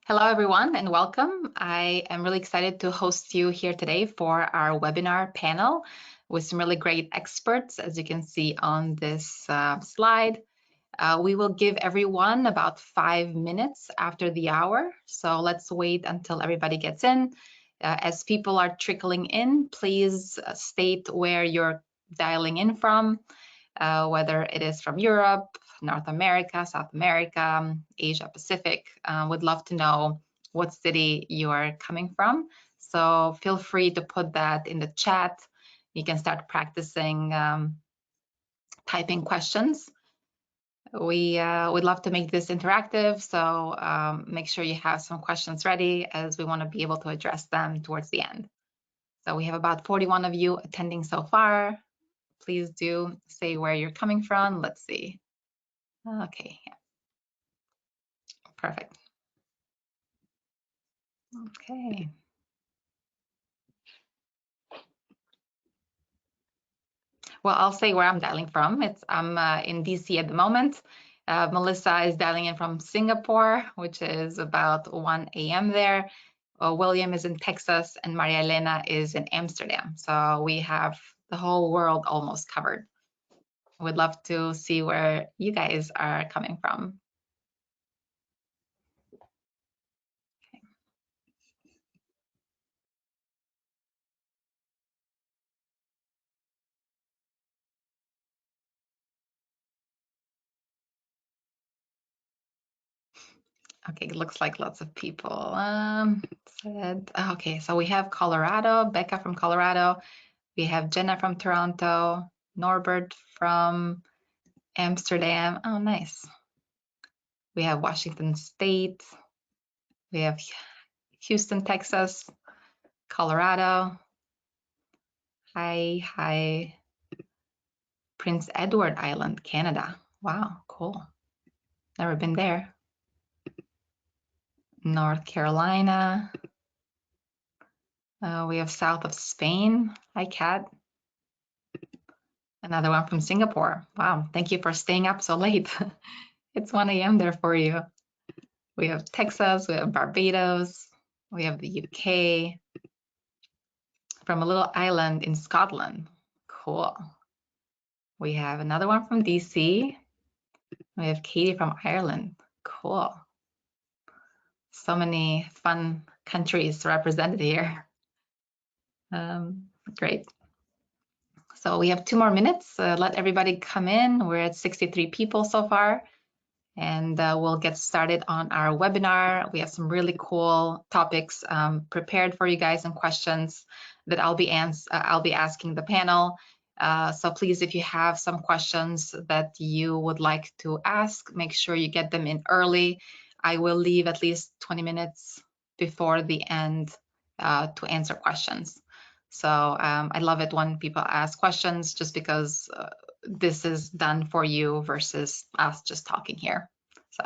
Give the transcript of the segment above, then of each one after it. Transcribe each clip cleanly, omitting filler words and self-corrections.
Hello, everyone, and welcome. I am really excited to host you here today for our webinar panel with some really great experts, as you can see on this slide. We will give everyone about 5 minutes after the hour, so let's wait until everybody gets in. As people are trickling in, please state where you're dialing in from, whether it is from Europe, North America, South America, Asia Pacific. Would love to know what city you are coming from. So feel free to put that in the chat. You can start practicing typing questions. We would love to make this interactive, so make sure you have some questions ready, as we want to be able to address them towards the end. So we have about 41 of you attending so far. Please do say where you're coming from. Let's see. Okay, yeah. Perfect. Okay. Well, I'll say where I'm dialing from. I'm in DC at the moment. Melissa is dialing in from Singapore, which is about 1 a.m. there. William is in Texas, and Maria Elena is in Amsterdam. So we have the whole world almost covered. We'd love to see where you guys are coming from. Okay, it looks like lots of people said. Okay, so we have Colorado, Becca from Colorado. We have Jenna from Toronto, Norbert from Amsterdam. Oh, nice. We have Washington State. We have Houston, Texas, Colorado. Hi. Prince Edward Island, Canada. Wow, cool. Never been there. North Carolina. We have south of Spain. Hi, Kat. Another one from Singapore. Wow, thank you for staying up so late. It's 1 a.m. there for you. We have Texas, we have Barbados, we have the UK, from a little island in Scotland. Cool. We have another one from DC. We have Katie from Ireland. Cool. So many fun countries represented here. Great. So we have 2 more minutes. Let everybody come in. We're at 63 people so far. And we'll get started on our webinar. We have some really cool topics prepared for you guys and questions that I'll be asking the panel. So please, if you have some questions that you would like to ask, make sure you get them in early. I will leave at least 20 minutes before the end to answer questions. So I love it when people ask questions, just because this is done for you versus us just talking here. So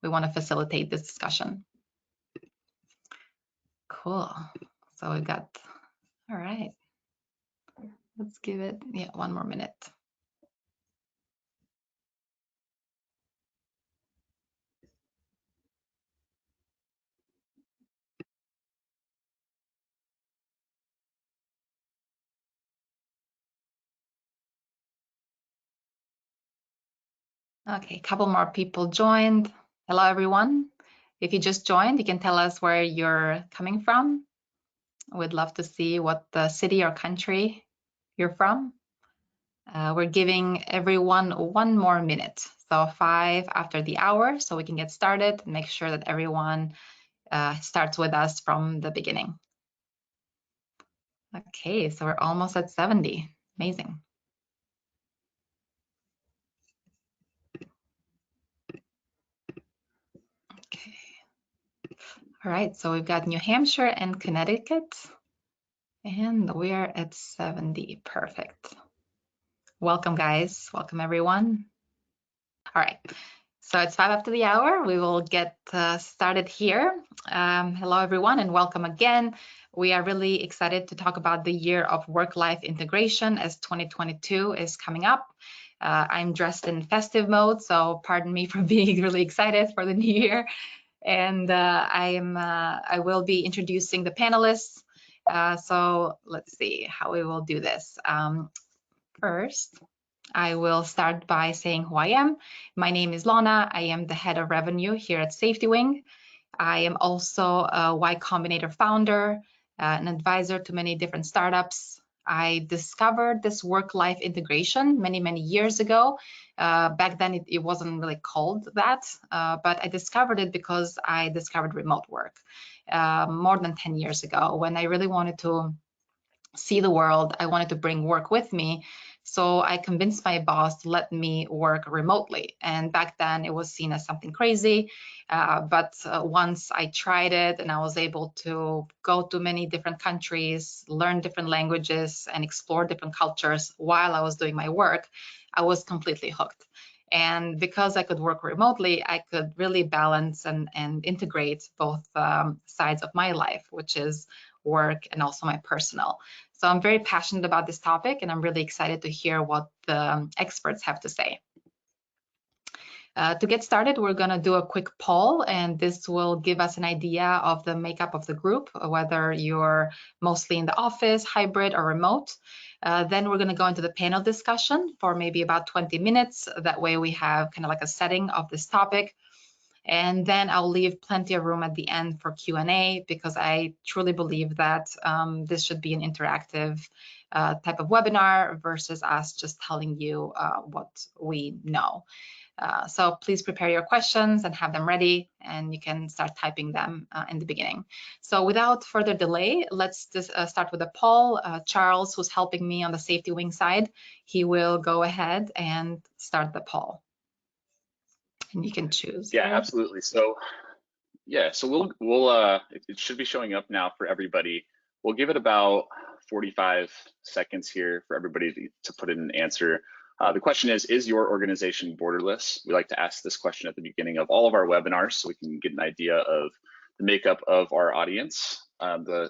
we want to facilitate this discussion. Cool. So we've got, all right. Let's give it, 1 more minute. Okay, a couple more people joined. Hello, everyone. If you just joined, you can tell us where you're coming from. We'd love to see what the city or country you're from. We're giving everyone 1 more minute, so 5 after the hour, so we can get started and make sure that everyone starts with us from the beginning. Okay, so we're almost at 70. Amazing. Okay. All right, so we've got New Hampshire and Connecticut, and we're at 70. Perfect. Welcome, guys. Welcome, everyone. All right, so it's 5 after the hour. We will get started here. Hello, everyone, and welcome again. We are really excited to talk about the year of work-life integration, as 2022 is coming up. I'm dressed in festive mode, so pardon me for being really excited for the new year. And I will be introducing the panelists. So let's see how we will do this. First, I will start by saying who I am. My name is Lana. I am the head of revenue here at SafetyWing. I am also a Y Combinator founder, an advisor to many different startups. I discovered this work-life integration many, many years ago. Back then, it wasn't really called that, but I discovered it because I discovered remote work more than 10 years ago when I really wanted to see the world. I wanted to bring work with me. So I convinced my boss to let me work remotely. And back then it was seen as something crazy. But once I tried it and I was able to go to many different countries, learn different languages, and explore different cultures while I was doing my work, I was completely hooked. And because I could work remotely, I could really balance and integrate both sides of my life, which is work and also my personal. So I'm very passionate about this topic, and I'm really excited to hear what the experts have to say. To get started, we're going to do a quick poll, and this will give us an idea of the makeup of the group, whether you're mostly in the office, hybrid, or remote. Then we're going to go into the panel discussion for maybe about 20 minutes. That way we have kind of like a setting of this topic. And then I'll leave plenty of room at the end for Q&A because I truly believe that this should be an interactive type of webinar versus us just telling you what we know. So please prepare your questions and have them ready, and you can start typing them in the beginning. So without further delay, let's just start with a poll. Charles, who's helping me on the SafetyWing side, he will go ahead and start the poll. And you can choose. Yeah, absolutely. So yeah, so we'll it should be showing up now for everybody. We'll give it about 45 seconds here for everybody to put in an answer. The question is your organization borderless? We like to ask this question at the beginning of all of our webinars so we can get an idea of the makeup of our audience. The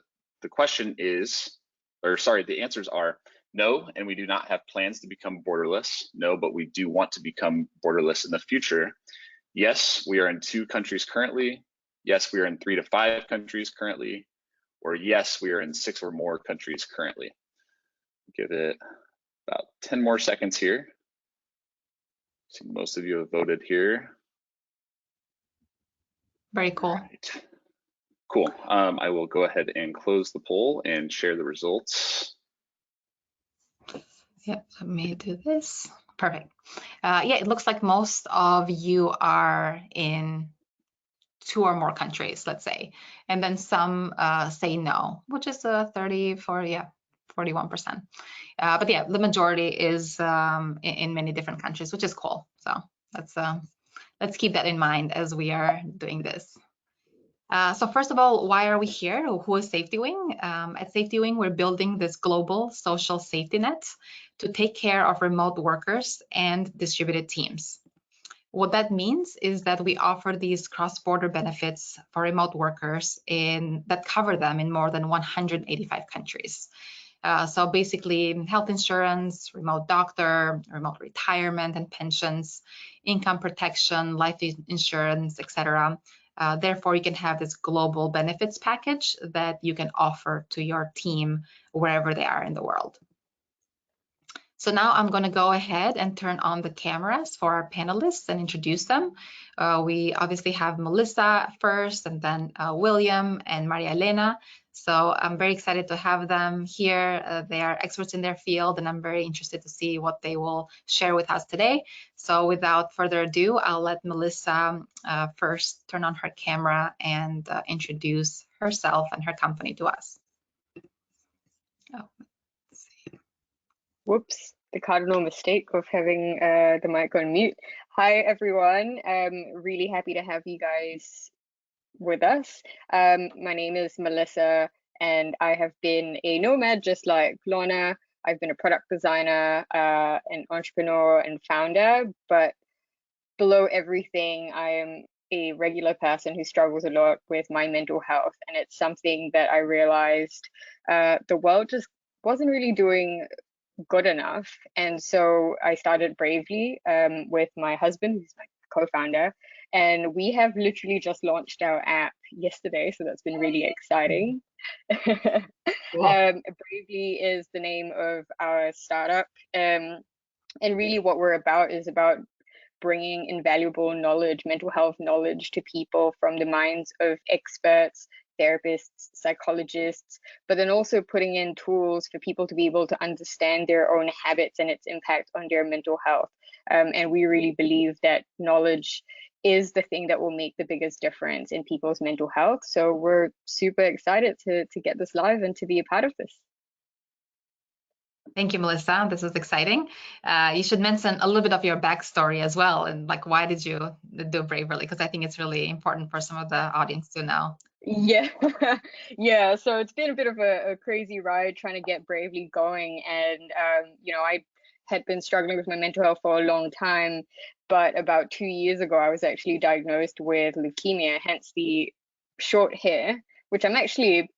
question is, or sorry, the answers are no, and we do not have plans to become borderless. No, but we do want to become borderless in the future. Yes, we are in 2 countries currently. Yes, we are in 3 to 5 countries currently. Or yes, we are in 6 or more countries currently. Give it about 10 more seconds here. See, most of you have voted here. Very cool. Right. Cool. I will go ahead and close the poll and share the results. Yep, let me do this. Perfect. Yeah, it looks like most of you are in 2 or more countries, let's say, and then some say no, which is 30, 40, yeah, 41%. But yeah, the majority is in many different countries, which is cool. So let's keep that in mind as we are doing this. So first of all, why are we here? Who is SafetyWing? At SafetyWing, we're building this global social safety net to take care of remote workers and distributed teams. What that means is that we offer these cross-border benefits for remote workers that cover them in more than 185 countries. So basically, health insurance, remote doctor, remote retirement and pensions, income protection, life insurance, etc. Therefore, you can have this global benefits package that you can offer to your team wherever they are in the world. So now I'm going to go ahead and turn on the cameras for our panelists and introduce them. We obviously have Melissa first, and then William and Maria Elena. So I'm very excited to have them here. They are experts in their field, and I'm very interested to see what they will share with us today. So without further ado, I'll let Melissa first turn on her camera and introduce herself and her company to us. Oh, let's see. Whoops, the cardinal mistake of having the mic on mute. Hi, everyone. Really happy to have you guys with us. My name is Melissa, and I have been a nomad just like Lorna. I've been a product designer, an entrepreneur, and founder, but below everything, I am a regular person who struggles a lot with my mental health, and it's something that I realized the world just wasn't really doing good enough. And so I started Bravely with my husband, who's my co-founder, and we have literally just launched our app yesterday, so that's been really exciting. Bravely is the name of our startup, and really what we're about is about bringing invaluable knowledge, mental health knowledge, to people from the minds of experts, therapists, psychologists, but then also putting in tools for people to be able to understand their own habits and its impact on their mental health. And we really believe that knowledge is the thing that will make the biggest difference in people's mental health. So we're super excited to get this live and to be a part of this. Thank you, Melissa. This is exciting. You should mention a little bit of your backstory as well, and like, why did you do Bravely? Because I think it's really important for some of the audience to know. Yeah, yeah. So it's been a bit of a crazy ride trying to get Bravely going, and you know, I had been struggling with my mental health for a long time, but about 2 years ago, I was actually diagnosed with leukemia, hence the short hair, which I'm actually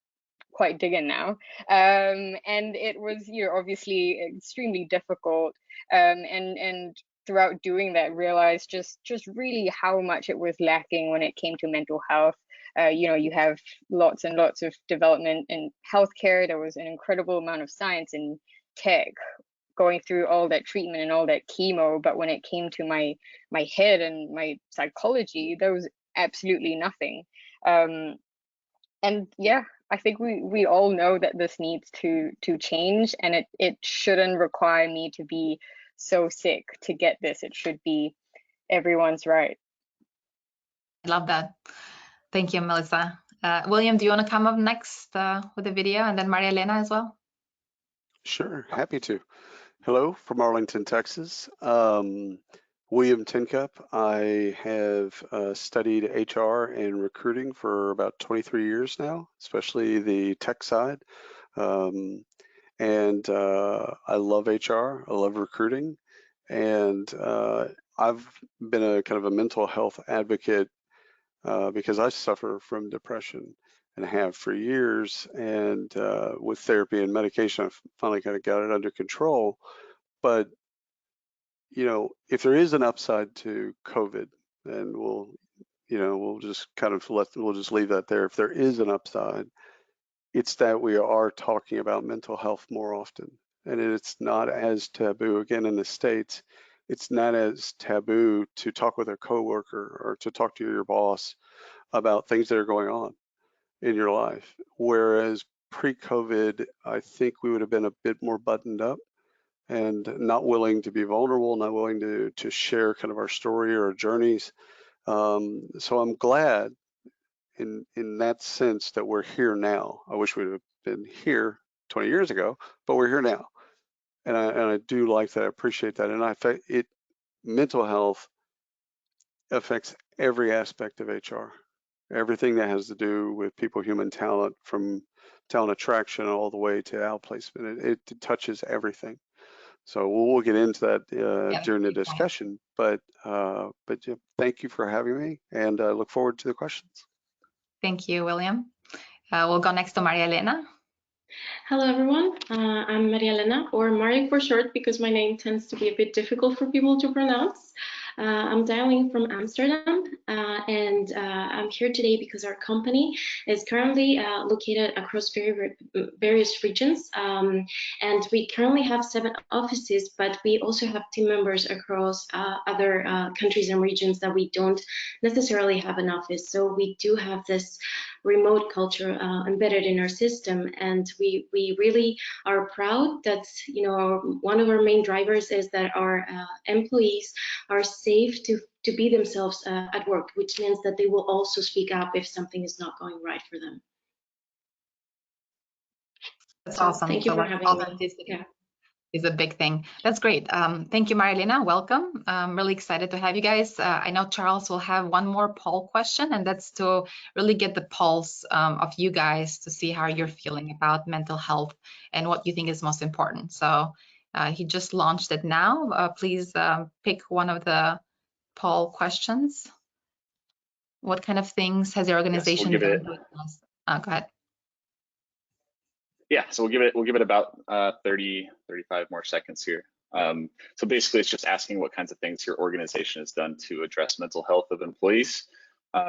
quite digging now. And it was, you know, obviously extremely difficult. And throughout doing that, realized just really how much it was lacking when it came to mental health. You know, you have lots and lots of development in healthcare. There was an incredible amount of science and tech going through all that treatment and all that chemo, but when it came to my head and my psychology, there was absolutely nothing. And yeah, I think we all know that this needs to change, and it shouldn't require me to be so sick to get this. It should be everyone's right. I love that. Thank you, Melissa. William, do you want to come up next with the video, and then Maria Elena as well? Sure, happy to. Hello from Arlington, Texas. William Tincup. I have studied HR and recruiting for about 23 years now, especially the tech side. And I love HR, I love recruiting, and I've been a kind of a mental health advocate because I suffer from depression and have for years, and with therapy and medication, I've finally kind of got it under control. But you know, if there is an upside to COVID, and we'll just kind of we'll just leave that there. If there is an upside, it's that we are talking about mental health more often, and it's not as taboo. Again, in the States, it's not as taboo to talk with a coworker or to talk to your boss about things that are going on in your life. Whereas pre-COVID, I think we would have been a bit more buttoned up and not willing to be vulnerable, not willing to share kind of our story or our journeys. So I'm glad in that sense that we're here now. I wish we'd have been here 20 years ago, but we're here now. And I do like that, I appreciate that. And mental health affects every aspect of HR, everything that has to do with people, human talent, from talent attraction all the way to outplacement. It touches everything. So we'll get into that during the discussion, but yeah, thank you for having me, and I look forward to the questions. Thank you, William. We'll go next to Maria Elena. Hello, everyone. I'm Maria Elena, or Mari for short, because my name tends to be a bit difficult for people to pronounce. I'm dialing from Amsterdam, and I'm here today because our company is currently located across various regions, and we currently have 7 offices, but we also have team members across other countries and regions that we don't necessarily have an office. So we do have this remote culture embedded in our system, and we really are proud that, you know, one of our main drivers is that our employees are safe to be themselves at work, which means that they will also speak up if something is not going right for them. That's awesome. Thank you for having me. Yeah. Is a big thing. That's great. Thank you, Marilena. Welcome. I'm really excited to have you guys. I know Charles will have one more poll question, and that's to really get the pulse of you guys to see how you're feeling about mental health and what you think is most important. So he just launched it now. Please pick one of the poll questions. What kind of things has your organization done? Go ahead. Yeah, so we'll give it about 30, 35 more seconds here. So basically, it's just asking what kinds of things your organization has done to address mental health of employees.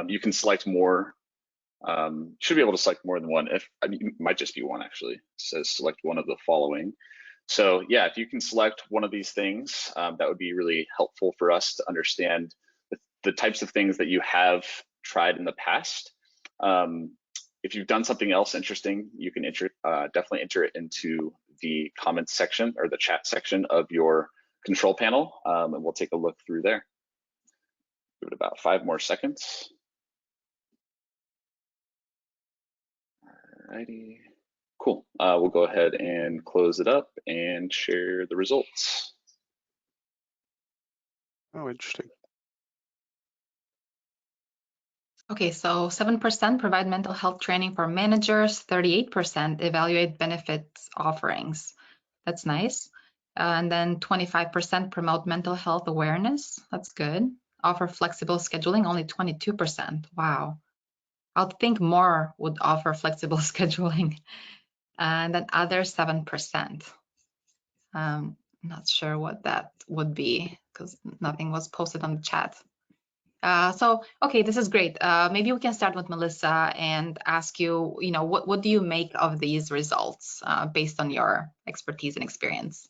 You can select more. Should be able to select more than one. It might just be one actually. It says select one of the following. So yeah, if you can select one of these things, that would be really helpful for us to understand the types of things that you have tried in the past. If you've done something else interesting, you can definitely enter it into the comments section or the chat section of your control panel, and we'll take a look through there. Give it about 5 more seconds. Alrighty, cool. We'll go ahead and close it up and share the results. Oh, interesting. Okay, so 7% provide mental health training for managers, 38% evaluate benefits offerings. That's nice. And then 25% promote mental health awareness. That's good. Offer flexible scheduling, only 22%. Wow. I would think more would offer flexible scheduling. And then other 7%. Not sure what that would be because nothing was posted on the chat. So, okay, this is great. Maybe we can start with Melissa and ask you, what do you make of these results based on your expertise and experience?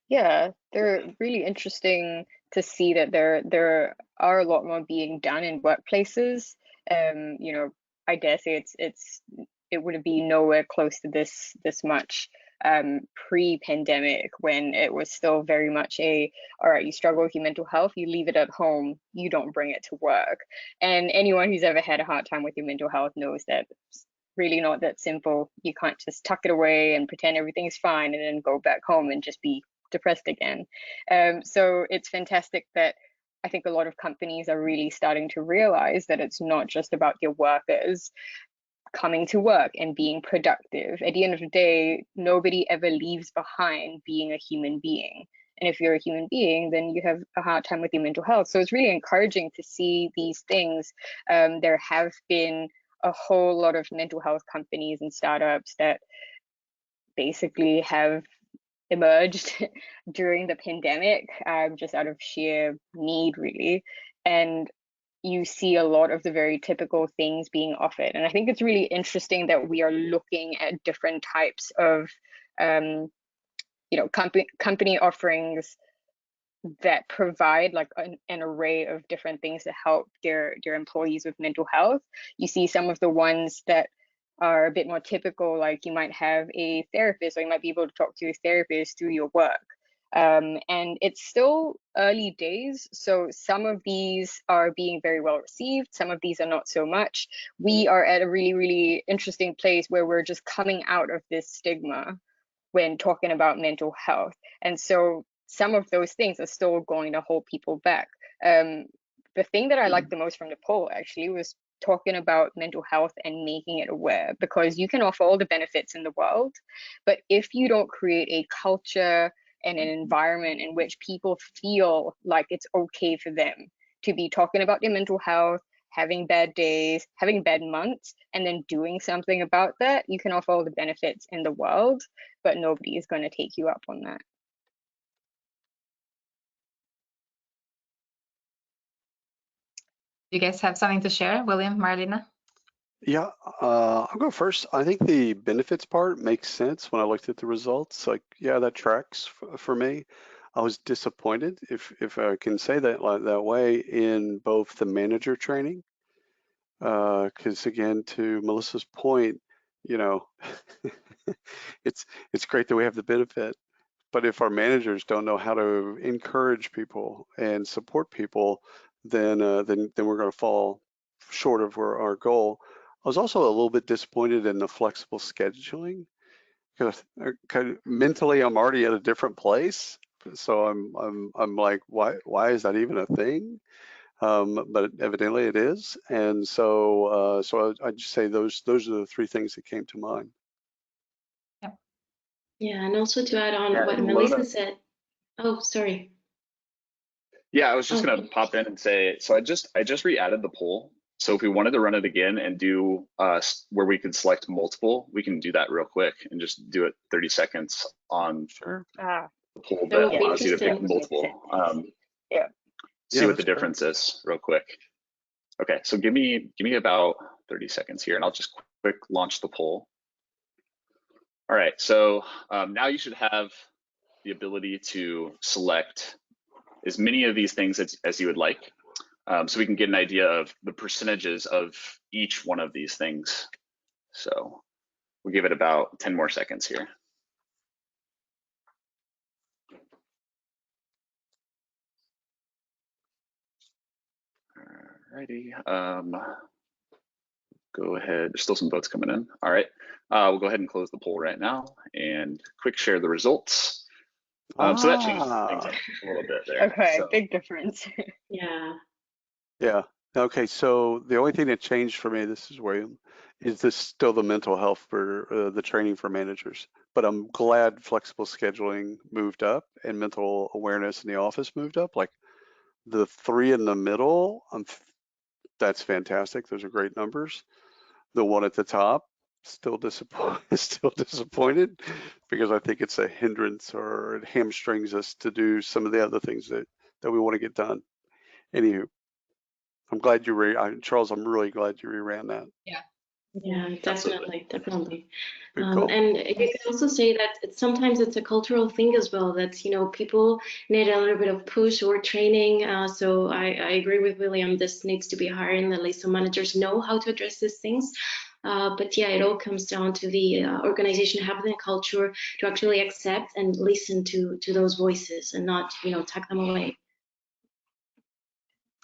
Yeah, they're really interesting to see that there are a lot more being done in workplaces. I dare say it would be nowhere close to this much pre-pandemic, when it was still very much all right, you struggle with your mental health, you leave it at home, you don't bring it to work. And anyone who's ever had a hard time with your mental health knows that it's really not that simple. You can't just tuck it away and pretend everything's fine and then go back home and just be depressed again. So it's fantastic that I think a lot of companies are really starting to realize that it's not just about your workers coming to work and being productive. At the end of the day, nobody ever leaves behind being a human being. And if you're a human being, then you have a hard time with your mental health. So it's really encouraging to see these things. There have been a whole lot of mental health companies and startups that basically have emerged during the pandemic, just out of sheer need, really. And you see a lot of the very typical things being offered. And I think it's really interesting that we are looking at different types of company offerings that provide like an array of different things to help their employees with mental health. You see some of the ones that are a bit more typical, like you might have a therapist, or you might be able to talk to a therapist through your work. And it's still early days, so some of these are being very well received, some of these are not so much. We are at a really, really interesting place where we're just coming out of this stigma when talking about mental health. And so some of those things are still going to hold people back. The thing that I liked the most from the poll actually was talking about mental health and making it aware, because you can offer all the benefits in the world, but if you don't create a culture and an environment in which people feel like it's okay for them to be talking about their mental health, having bad days, having bad months, and then doing something about that, you can offer all the benefits in the world, but nobody is going to take you up on that. You guys have something to share, William, Marlena? Yeah, I'll go first. I think the benefits part makes sense when I looked at the results. Like, yeah, that tracks for me. I was disappointed, if I can say that that way, in both the manager training, because again, to Melissa's point, it's great that we have the benefit, but if our managers don't know how to encourage people and support people, then we're going to fall short of our goal. I was also a little bit disappointed in the flexible scheduling, because mentally I'm already at a different place. So I'm like, why is that even a thing? But evidently it is, and so I'd just say those are the 3 things that came to mind. Yeah, and also to add on what Melissa said. Oh, sorry. Yeah, I was just gonna pop in and say, so I just re-added the poll. So if we wanted to run it again and do where we could select multiple, we can do that real quick and just do it 30 seconds on. Sure. the poll That would that be allows you to pick interesting. multiple. Yeah. See Yeah, what the that's great. difference is real quick. Okay, so give me about 30 seconds here, and I'll just quick launch the poll. All right, so now you should have the ability to select as many of these things as you would like, so we can get an idea of the percentages of each one of these things. So we'll give it about 10 more seconds here. Alrighty, go ahead. There's still some votes coming in. All right, we'll go ahead and close the poll right now and quick share the results. So that changed things up a little bit there. Okay, So, big difference. Yeah. Yeah. Okay. So the only thing that changed for me, this is William, is this still the mental health for the training for managers. But I'm glad flexible scheduling moved up and mental awareness in the office moved up. Like the three in the middle, that's fantastic. Those are great numbers. The one at the top, still disappointed because I think it's a hindrance or it hamstrings us to do some of the other things that we want to get done. Anywho, I'm glad you Charles, I'm really glad you reran that. Yeah, definitely. Good call. And you can also say that sometimes it's a cultural thing as well, that, you know, people need a little bit of push or training. So I agree with William, this needs to be higher, and at least some managers know how to address these things. But yeah, it all comes down to the organization having a culture to actually accept and listen to those voices and not, you know, tuck them away.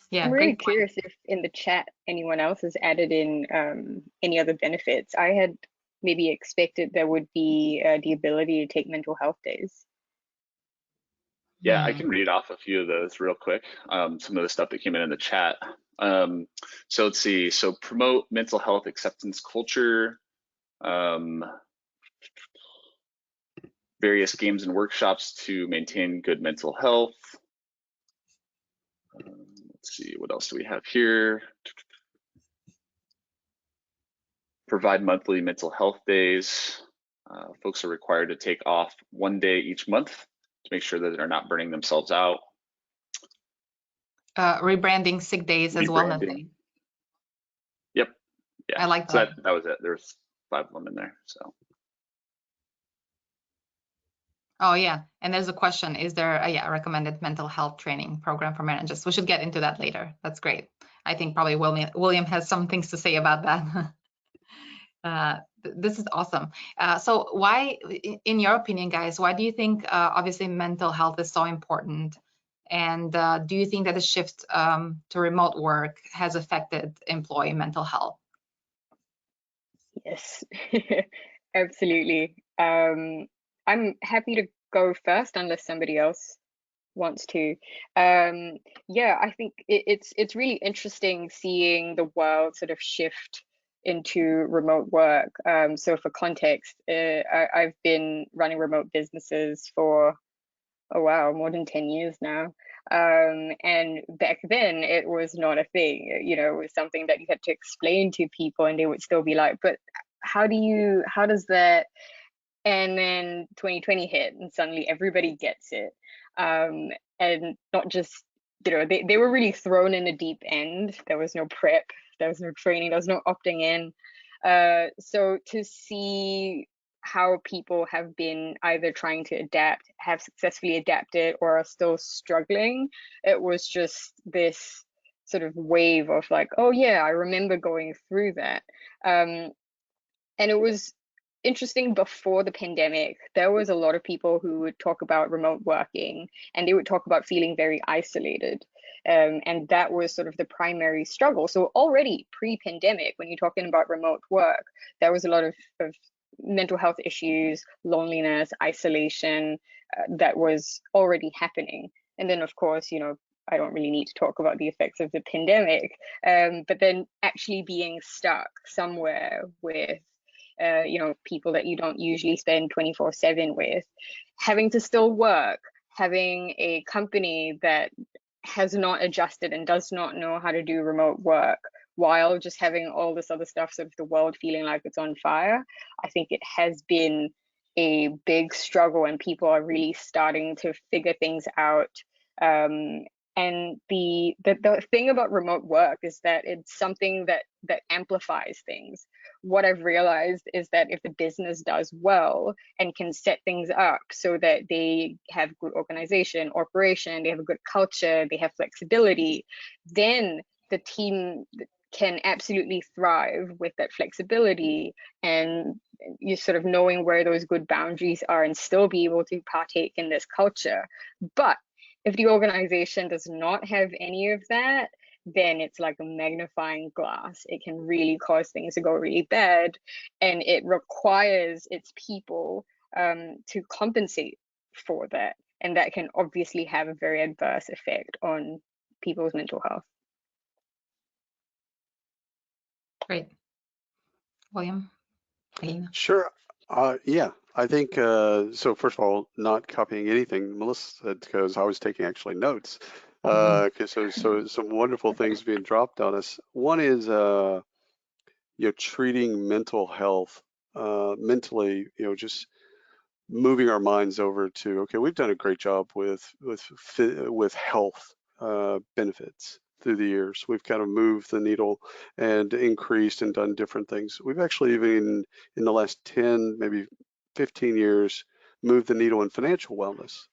Yeah, I'm really great point. curious if in the chat anyone else has added in any other benefits. I had maybe expected there would be the ability to take mental health days. yeah, I can read off a few of those real quick. Some of the stuff that came in the chat. So let's see. So promote mental health acceptance culture. Various games and workshops to maintain good mental health. Let's see, what else do we have here? Provide monthly mental health days. Folks are required to take off one day each month to make sure that they're not burning themselves out. Rebranding sick days as wellness days. Yep. Yeah. I like so that. that was it. There's 5 of them in there. So. Oh yeah, and there's a question: is there a recommended mental health training program for managers? We should get into that later. That's great. I think probably William has some things to say about that. This is awesome. So why, in your opinion, guys, why do you think obviously mental health is so important? And do you think that the shift to remote work has affected employee mental health? Yes, absolutely. I'm happy to go first unless somebody else wants to. Yeah, I think it's really interesting seeing the world sort of shift into remote work. So for context, I've been running remote businesses for, oh wow, more than 10 years now. And back then it was not a thing, you know, it was something that you had to explain to people and they would still be like, but how does that? And then 2020 hit and suddenly everybody gets it. And not just, you know, they were really thrown in the deep end. There was no prep, there was no training, there was no opting in. So to see how people have been either trying to adapt, have successfully adapted, or are still struggling, it was just this sort of wave of like, oh yeah, I remember going through that. And it was interesting before the pandemic. There was a lot of people who would talk about remote working and they would talk about feeling very isolated. And that was sort of the primary struggle. So already pre-pandemic, when you're talking about remote work, there was a lot of mental health issues, loneliness, isolation that was already happening. And then of course, you know, I don't really need to talk about the effects of the pandemic, but then actually being stuck somewhere with you know, people that you don't usually spend 24/7 with, having to still work, having a company that has not adjusted and does not know how to do remote work, while just having all this other stuff, sort of the world feeling like it's on fire. I think it has been a big struggle, and people are really starting to figure things out. And the thing about remote work is that it's something that amplifies things. What I've realized is that if the business does well and can set things up so that they have good organization, operation, they have a good culture, they have flexibility, then the team can absolutely thrive with that flexibility, and you sort of knowing where those good boundaries are and still be able to partake in this culture. But if the organization does not have any of that, then it's like a magnifying glass. It can really cause things to go really bad, and it requires its people to compensate for that. And that can obviously have a very adverse effect on people's mental health. Great. William? Helena? Sure. Yeah, I think so. First of all, not copying anything Melissa said, because I was taking actually notes. Because so some wonderful things being dropped on us. One is treating mental health mentally. Just moving our minds over to, okay, we've done a great job with health benefits through the years. We've kind of moved the needle and increased and done different things. We've actually even in the last 10, maybe 15 years, moved the needle in financial wellness,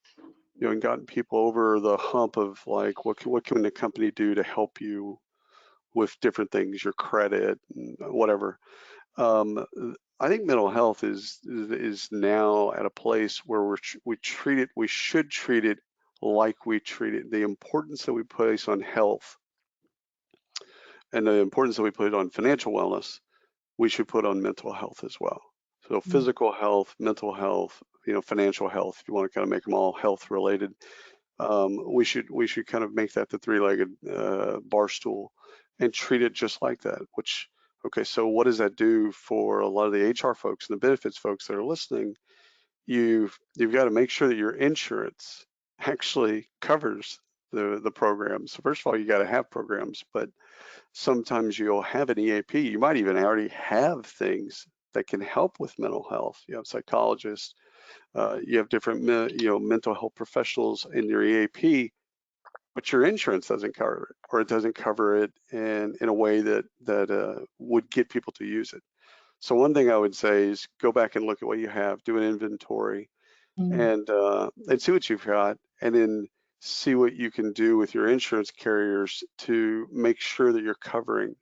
and gotten people over the hump of like, what can the company do to help you with different things, your credit, and whatever. I think mental health is now at a place where we should treat it like we treat it. The importance that we place on health and the importance that we put on financial wellness, we should put on mental health as well. So physical health, mental health, financial health, if you want to kind of make them all health related, we should kind of make that the three-legged bar stool and treat it just like that. Okay, so what does that do for a lot of the HR folks and the benefits folks that are listening? You've got to make sure that your insurance actually covers the programs. So first of all, you got to have programs, but sometimes you'll have an EAP. You might even already have things that can help with mental health. You have psychologists, you have different mental health professionals in your EAP, but your insurance doesn't cover it, or it doesn't cover it in a way that would get people to use it. So one thing I would say is go back and look at what you have, do an inventory, and see what you've got, and then see what you can do with your insurance carriers to make sure that you're covering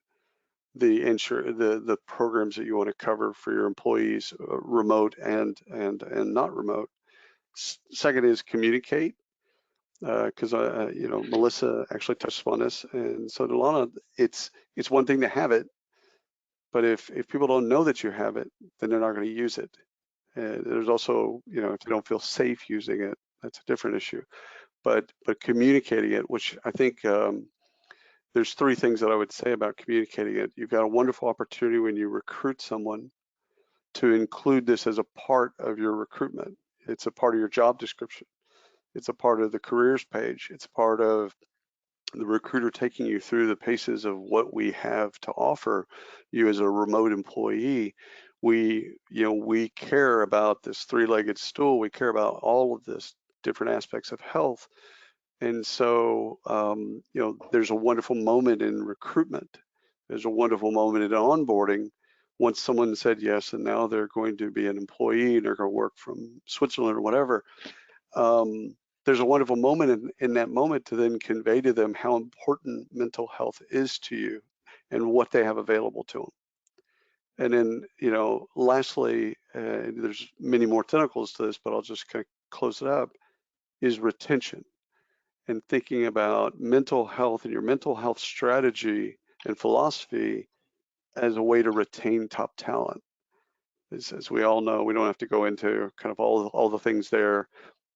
the programs that you want to cover for your employees, remote and not remote. Second is communicate. Because Melissa actually touched upon this, and so did Lana. It's one thing to have it, but if people don't know that you have it, then they're not going to use it. And there's also, if you don't feel safe using it, that's a different issue. But communicating it, which I think there's three things that I would say about communicating it. You've got a wonderful opportunity when you recruit someone to include this as a part of your recruitment. It's a part of your job description. It's a part of the careers page. It's part of the recruiter taking you through the paces of what we have to offer you as a remote employee. We care about this three-legged stool. We care about all of this different aspects of health. And so, there's a wonderful moment in recruitment. There's a wonderful moment in onboarding. Once someone said yes, and now they're going to be an employee and they're going to work from Switzerland or whatever, there's a wonderful moment in that moment to then convey to them how important mental health is to you and what they have available to them. And then, lastly, there's many more tentacles to this, but I'll just kind of close it up, is retention and thinking about mental health and your mental health strategy and philosophy as a way to retain top talent. As we all know, we don't have to go into kind of all the things there,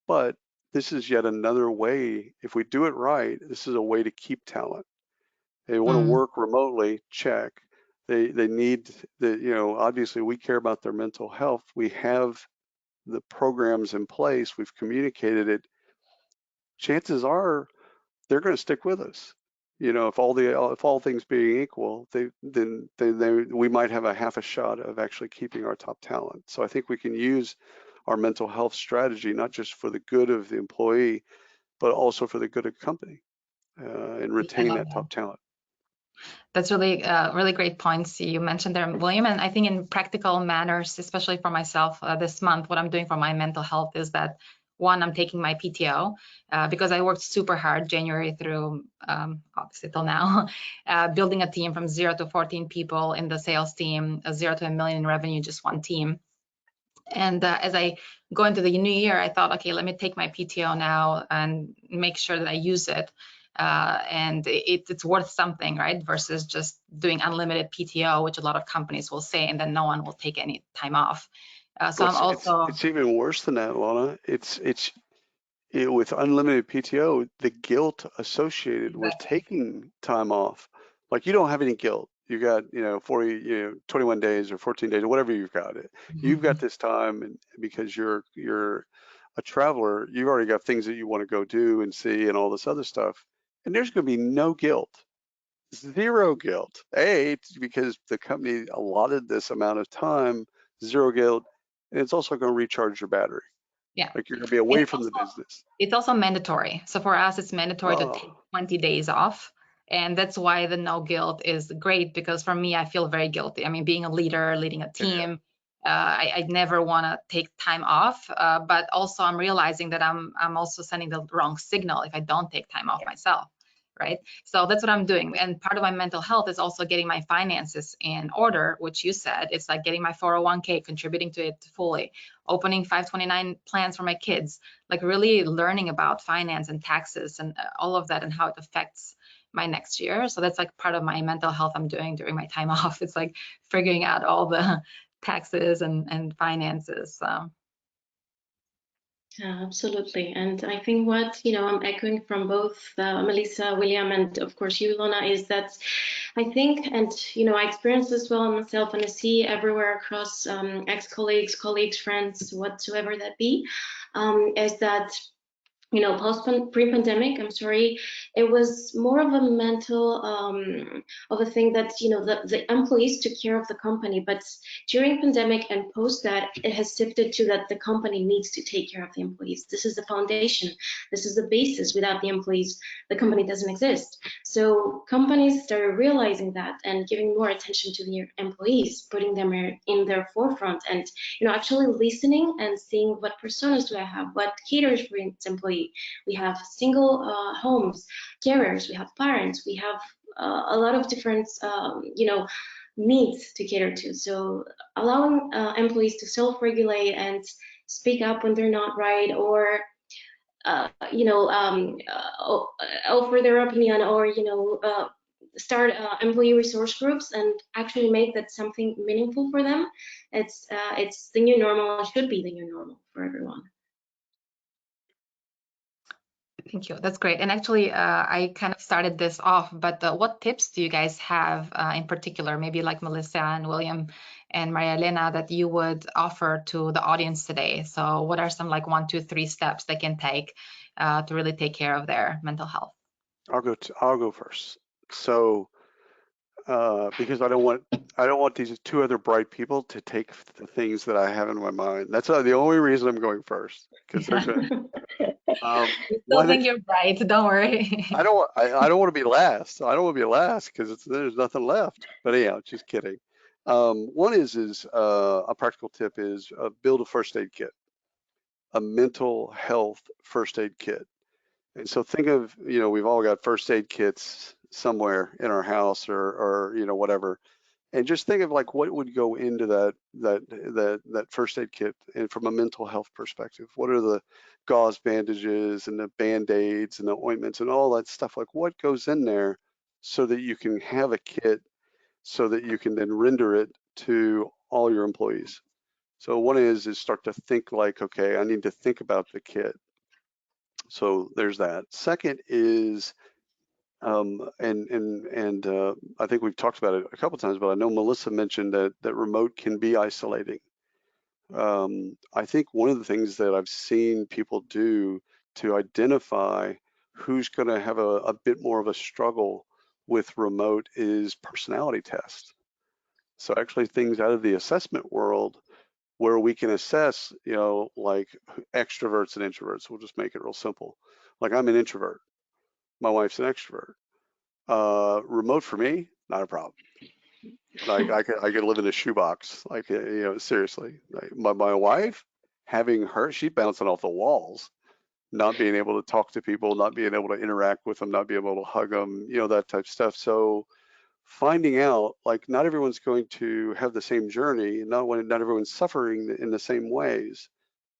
but this is yet another way. If we do it right, this is a way to keep talent. They want to work remotely, check. They need obviously we care about their mental health. We have the programs in place. We've communicated it. Chances are they're going to stick with us. If all things being equal, we might have a half a shot of actually keeping our top talent. So I think we can use our mental health strategy, not just for the good of the employee, but also for the good of the company, and retain that top talent. That's really, really great points you mentioned there, William. And I think in practical manners, especially for myself this month, what I'm doing for my mental health is that, one, I'm taking my PTO because I worked super hard January through obviously till now, building a team from 0 to 14 people in the sales team, 0 to $1 million in revenue, just one team. And as I go into the new year, I thought, okay, let me take my PTO now and make sure that I use it. And it's worth something, right? Versus just doing unlimited PTO, which a lot of companies will say, and then no one will take any time off. So I'm also. It's even worse than that, Lana. With unlimited PTO, the guilt associated with taking time off, like you don't have any guilt. You got 21 days or 14 days or whatever you've got it. You've got this time, and because you're a traveler, you've already got things that you want to go do and see and all this other stuff. And there's going to be no guilt, zero guilt. It's because the company allotted this amount of time, zero guilt, and it's also going to recharge your battery. Yeah. Like you're going to be away from the business. It's also mandatory. So for us, it's mandatory to take 20 days off. And that's why the no guilt is great, because for me, I feel very guilty. I mean, being a leader, leading a team, I never want to take time off. But also I'm realizing that I'm also sending the wrong signal if I don't take time off myself. Right? So that's what I'm doing. And part of my mental health is also getting my finances in order, which you said, it's like getting my 401k, contributing to it fully, opening 529 plans for my kids, like really learning about finance and taxes and all of that and how it affects my next year. So that's like part of my mental health I'm doing during my time off. It's like figuring out all the taxes and finances. Yeah, absolutely. And I think what, I'm echoing from both Melissa, William, and of course you, Lana, is that I think, and, I experience this well myself, and I see everywhere across ex-colleagues, colleagues, friends, whatsoever that be, is that pre-pandemic, I'm sorry, it was more of a mental of a thing that the employees took care of the company, but during pandemic and post that, it has shifted to that the company needs to take care of the employees. This is the foundation, this is the basis. Without the employees, the company doesn't exist. So companies started realizing that and giving more attention to their employees, putting them in their forefront, and actually listening and seeing what personas do I have, what caters for its employee. We have single homes, carers, we have parents, we have a lot of different needs to cater to. So allowing employees to self-regulate and speak up when they're not right, or offer their opinion, or start employee resource groups and actually make that something meaningful for them. It's the new normal. It should be the new normal for everyone. Thank you. That's great. And actually, I kind of started this off, but what tips do you guys have in particular, maybe like Melissa and William and Maria Elena, that you would offer to the audience today? So what are some like 1, 2, 3 steps they can take to really take care of their mental health? I'll go first. So because I don't want these 2 other bright people to take the things that I have in my mind. That's the only reason I'm going first, because they're going. You still think you're bright? Don't worry. I don't want to be last. I don't want to be last because there's nothing left. But anyhow, just kidding. One is a practical tip is build a first aid kit, a mental health first aid kit. And so think of, we've all got first aid kits somewhere in our house or whatever. And just think of like what would go into that first aid kit, and from a mental health perspective, what are the gauze bandages and the band-aids and the ointments and all that stuff, like what goes in there so that you can have a kit so that you can then render it to all your employees. So one is start to think like, okay, I need to think about the kit. So there's that. Second is I think we've talked about it a couple of times, but I know Melissa mentioned that remote can be isolating. I think one of the things that I've seen people do to identify who's going to have a bit more of a struggle with remote is personality tests. So actually things out of the assessment world where we can assess, you know, like extroverts and introverts. We'll just make it real simple. Like I'm an introvert. My wife's an extrovert. Remote for me, not a problem. Like I could live in a shoebox. Like, you know, seriously. Like my wife, having her, she bouncing off the walls, not being able to talk to people, not being able to interact with them, not being able to hug them, you know, that type of stuff. So finding out, like, not everyone's going to have the same journey, not everyone's suffering in the same ways.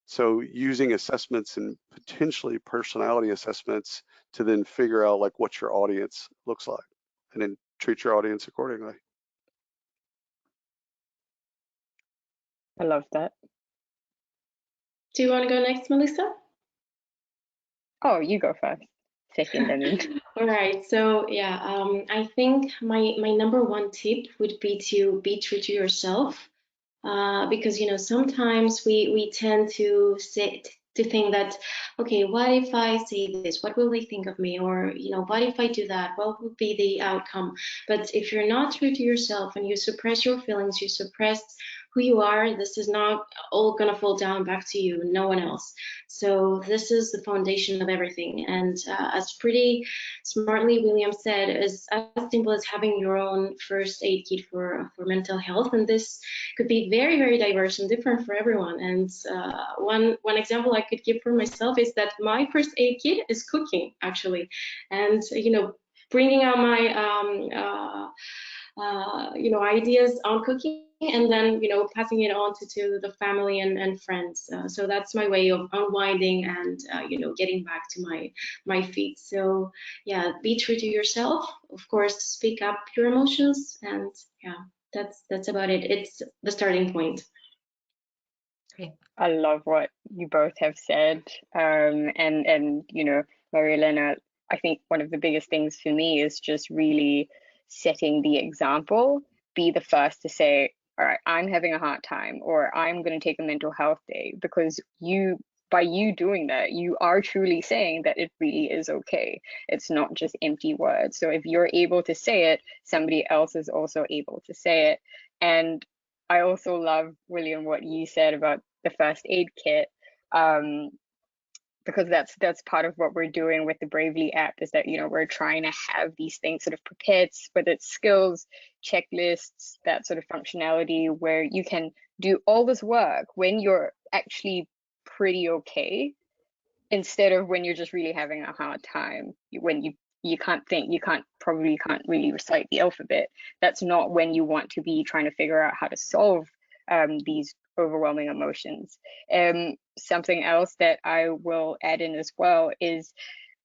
So using assessments and potentially personality assessments to then figure out like what your audience looks like, and then treat your audience accordingly. I love that. Do you want to go next, Melissa? Oh, you go first. Second, I mean. All right. So yeah, I think my number one tip would be to be true to yourself, because you know sometimes we tend to think that, okay, what if I say this? What will they think of me? Or you know, what if I do that? What would be the outcome? But if you're not true to yourself and you suppress your feelings, you suppress who you are, this is not all gonna fall down back to you, no one else. So this is the foundation of everything. And as pretty smartly William said, is as simple as having your own first aid kit for mental health. And this could be very, very diverse and different for everyone. And one example I could give for myself is that my first aid kit is cooking, actually. And, you know, bringing out my you know, ideas on cooking, and then, you know, passing it on to the family and friends. So that's my way of unwinding and, you know, getting back to my feet. So yeah, be true to yourself. Of course, speak up your emotions, and yeah, that's about it. It's the starting point. Great. I love what you both have said. And you know, Maria Elena, I think one of the biggest things for me is just really setting the example. Be the first to say, all right, I'm having a hard time, or I'm going to take a mental health day, because by you doing that, you are truly saying that it really is okay. It's not just empty words. So if you're able to say it, somebody else is also able to say it. And I also love, William, what you said about the first aid kit, because that's part of what we're doing with the Bravely app, is that, you know, we're trying to have these things sort of prepared, whether it's skills, checklists, that sort of functionality, where you can do all this work when you're actually pretty okay, instead of when you're just really having a hard time, when you can't think, you probably can't really recite the alphabet. That's not when you want to be trying to figure out how to solve these overwhelming emotions. Something else that I will add in as well is,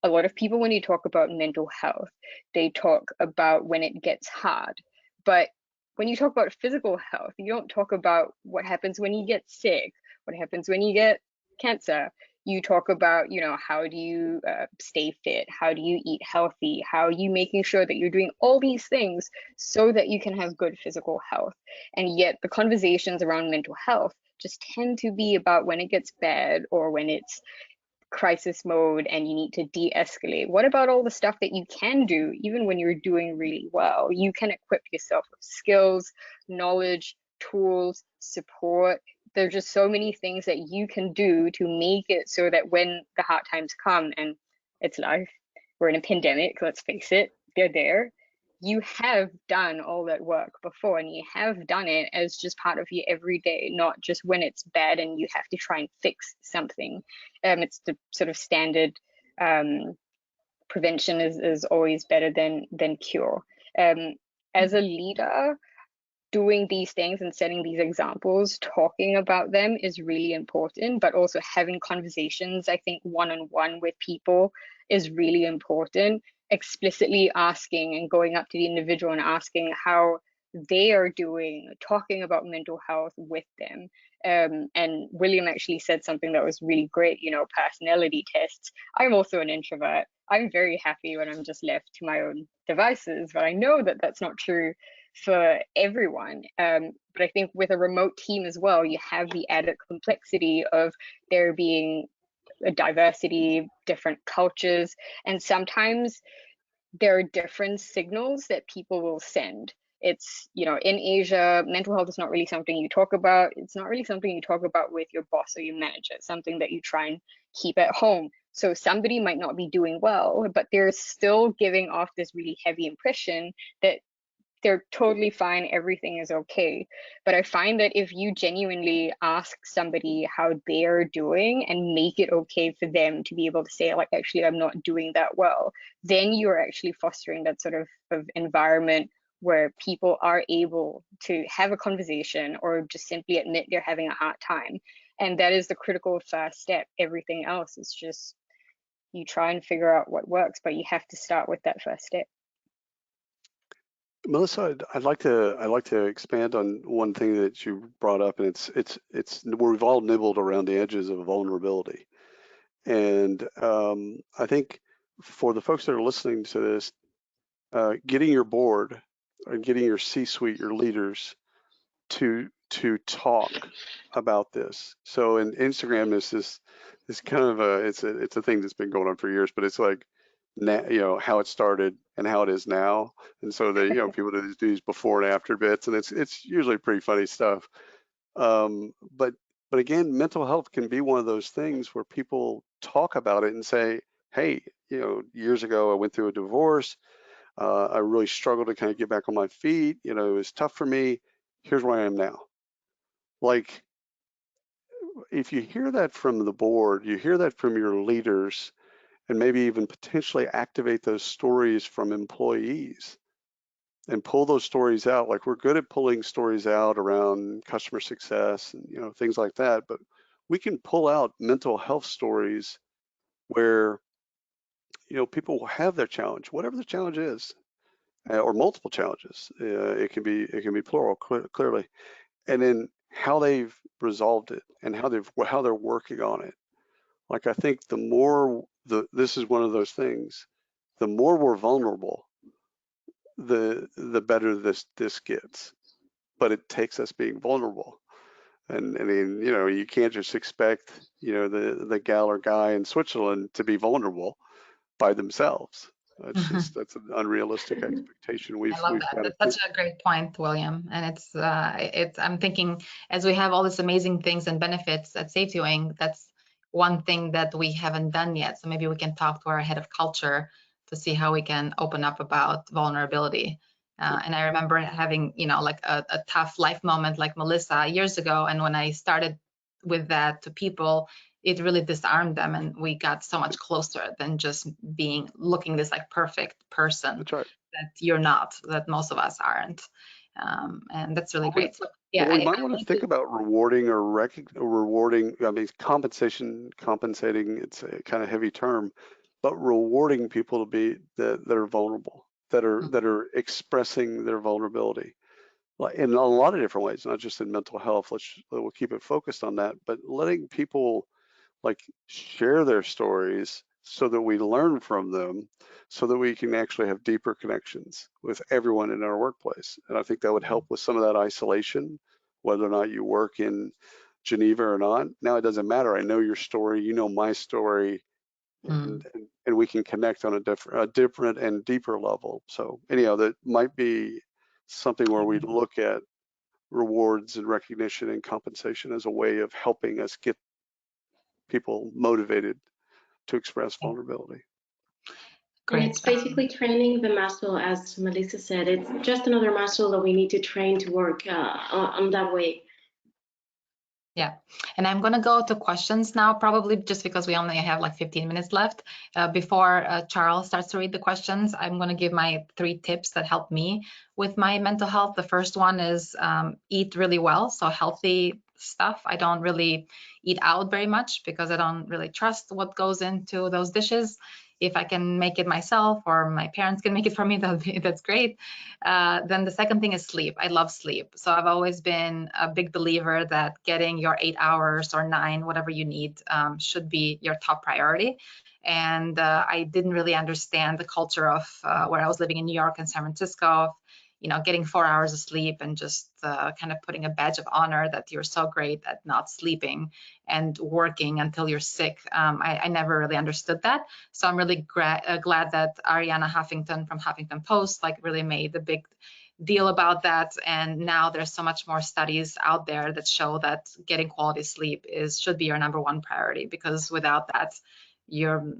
a lot of people, when you talk about mental health, they talk about when it gets hard. But when you talk about physical health, you don't talk about what happens when you get sick, what happens when you get cancer. You talk about, you know, how do you stay fit? How do you eat healthy? How are you making sure that you're doing all these things so that you can have good physical health? And yet the conversations around mental health just tend to be about when it gets bad, or when it's crisis mode and you need to de-escalate. What about all the stuff that you can do even when you're doing really well? You can equip yourself with skills, knowledge, tools, support. There's just so many things that you can do to make it so that when the hard times come, and it's life, we're in a pandemic, let's face it, they're there. You have done all that work before, and you have done it as just part of your everyday, not just when it's bad and you have to try and fix something. It's the sort of standard, prevention is always better than cure. As a leader, doing these things and setting these examples, talking about them is really important, but also having conversations, I think, one-on-one with people is really important. Explicitly asking and going up to the individual and asking how they are doing, talking about mental health with them. And William actually said something that was really great, you know, personality tests. I'm also an introvert. I'm very happy when I'm just left to my own devices, but I know that that's not true for everyone. But I think with a remote team as well, you have the added complexity of there being a diversity, different cultures, and sometimes there are different signals that people will send. It's, you know, in Asia, mental health is not really something you talk about. It's not really something you talk about with your boss or your manager. It's something that you try and keep at home. So somebody might not be doing well, but they're still giving off this really heavy impression that they're totally fine, everything is okay. But I find that if you genuinely ask somebody how they're doing and make it okay for them to be able to say, like, actually, I'm not doing that well, then you're actually fostering that sort of environment where people are able to have a conversation or just simply admit they're having a hard time. And that is the critical first step. Everything else is just, you try and figure out what works, but you have to start with that first step. Melissa, I'd like to expand on one thing that you brought up, and it's we've all nibbled around the edges of vulnerability, and I think for the folks that are listening to this, getting your board or getting your C-suite, your leaders, to talk about this. So in Instagram is this kind of it's a thing that's been going on for years, but it's like now, you know, how it started and how it is now. And so they, you know, people do these before and after bits, and it's usually pretty funny stuff. But again, mental health can be one of those things where people talk about it and say, hey, you know, years ago I went through a divorce. I really struggled to kind of get back on my feet. You know, it was tough for me. Here's where I am now. Like, if you hear that from the board, you hear that from your leaders, and maybe even potentially activate those stories from employees and pull those stories out. Like, we're good at pulling stories out around customer success and, you know, things like that, but we can pull out mental health stories where, you know, people will have their challenge, whatever the challenge is, or multiple challenges. It can be plural, clearly, and then how they've resolved it and how they're working on it. Like, I think the more this is one of those things, the more we're vulnerable, the better this gets. But it takes us being vulnerable. And I mean, you know, you can't just expect, you know, the gal or guy in Switzerland to be vulnerable by themselves. That's just, that's an unrealistic expectation. I love that. That's such a great point, William. And it's I'm thinking, as we have all these amazing things and benefits at SafetyWing, that's one thing that we haven't done yet. So maybe we can talk to our head of culture to see how we can open up about vulnerability. And I remember having, you know, like a tough life moment like Melissa years ago. And when I started with that to people, it really disarmed them, and we got so much closer than just looking this like perfect person. That's right. That you're not, that most of us aren't. And that's really great. So, yeah, we might want to think about rewarding or rewarding. I mean, compensating. It's a kind of heavy term, but rewarding people to be that are vulnerable, that are expressing their vulnerability, like in a lot of different ways, not just in mental health. We'll keep it focused on that, but letting people like share their stories so that we learn from them, so that we can actually have deeper connections with everyone in our workplace. And I think that would help with some of that isolation, whether or not you work in Geneva or not. Now it doesn't matter. I know your story, you know my story, and we can connect on a different and deeper level. So anyhow, that might be something where we look at rewards and recognition and compensation as a way of helping us get people motivated to express vulnerability. Great. And it's basically training the muscle, as Melissa said. It's just another muscle that we need to train to work on that way. Yeah, and I'm going to go to questions now, probably just because we only have like 15 minutes left. Before Charles starts to read the questions, I'm going to give my 3 tips that help me with my mental health. The first one is eat really well, so healthy stuff. I don't really eat out very much because I don't really trust what goes into those dishes. If I can make it myself or my parents can make it for me, that's great. Then the second thing is sleep. I love sleep. So I've always been a big believer that getting your 8 hours or 9, whatever you need, should be your top priority. And I didn't really understand the culture of where I was living in New York and San Francisco, you know, getting 4 hours of sleep and just kind of putting a badge of honor that you're so great at not sleeping and working until you're sick. I never really understood that. So I'm really glad that Ariana Huffington from Huffington Post like really made a big deal about that. And now there's so much more studies out there that show that getting quality sleep should be your #1 priority, because without that, your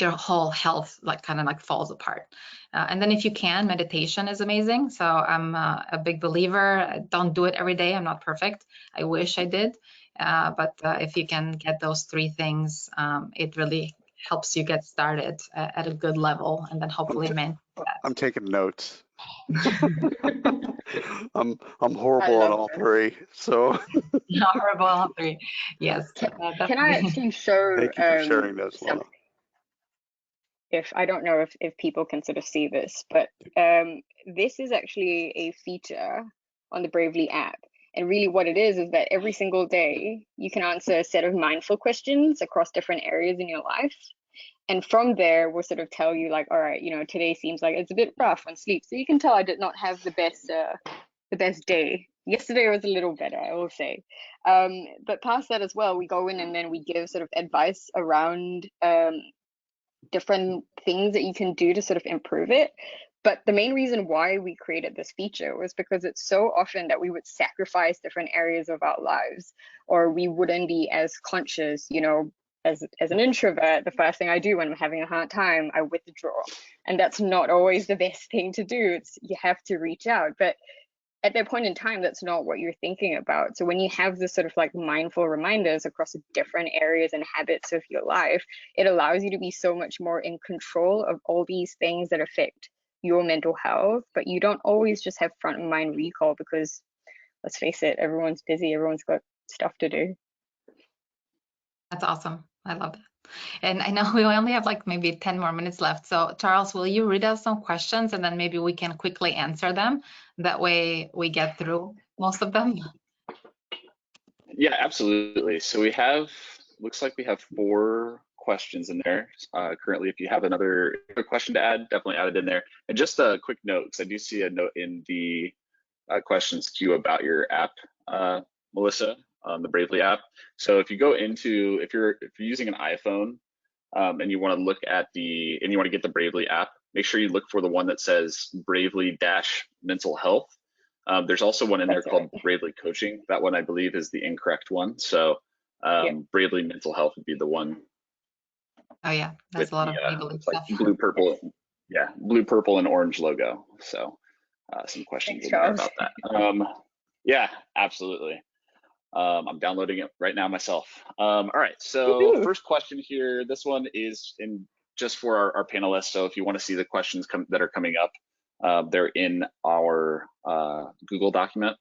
whole health kind of falls apart. And then if you can, meditation is amazing. So I'm a big believer. I don't do it every day. I'm not perfect. I wish I did. But if you can get those 3 things, it really helps you get started at a good level, and then hopefully maintain that. I'm taking notes. I'm horrible on all 3. So Horrible on 3. Yes. Can I actually show thank you for sharing those, Lana. something? If I don't know if people can sort of see this, but this is actually a feature on the Bravely app. And really what it is that every single day you can answer a set of mindful questions across different areas in your life. And from there, we'll sort of tell you like, all right, today seems like it's a bit rough on sleep. So you can tell I did not have the best day. Yesterday was a little better, I will say. But past that as well, we go in and then we give sort of advice around different things that you can do to sort of improve it. But the main reason why we created this feature was because it's so often that we would sacrifice different areas of our lives, or we wouldn't be as conscious, as an introvert, the first thing I do when I'm having a hard time, I withdraw. And that's not always the best thing to do. You have to reach out. But at that point in time, that's not what you're thinking about. So when you have this sort of mindful reminders across different areas and habits of your life, it allows you to be so much more in control of all these things that affect your mental health. But you don't always just have front of mind recall, because let's face it, everyone's busy, everyone's got stuff to do. That's awesome. I love that. And I know we only have maybe 10 more minutes left. So Charles, will you read us some questions, and then maybe we can quickly answer them? That way we get through most of them. Yeah, absolutely. So looks like we have 4 questions in there currently. If you have another question to add, definitely add it in there. And just a quick note, because I do see a note in the questions queue about your app, Melissa, on the Bravely app. So if you go into, if you're using an iPhone and you want to look at and you want to get the Bravely app, make sure you look for the one that says Bravely-Mental Health. There's also one in there called Bravely Coaching. That one I believe is the incorrect one. So Bravely Mental Health would be the one. Oh yeah, there's a lot of legal stuff. Blue, purple, blue, purple, and orange logo. So some questions in there about that. Yeah, absolutely. I'm downloading it right now myself. All right, so first question here. This one is just for our panelists. So if you want to see the questions that are coming up, they're in our Google document,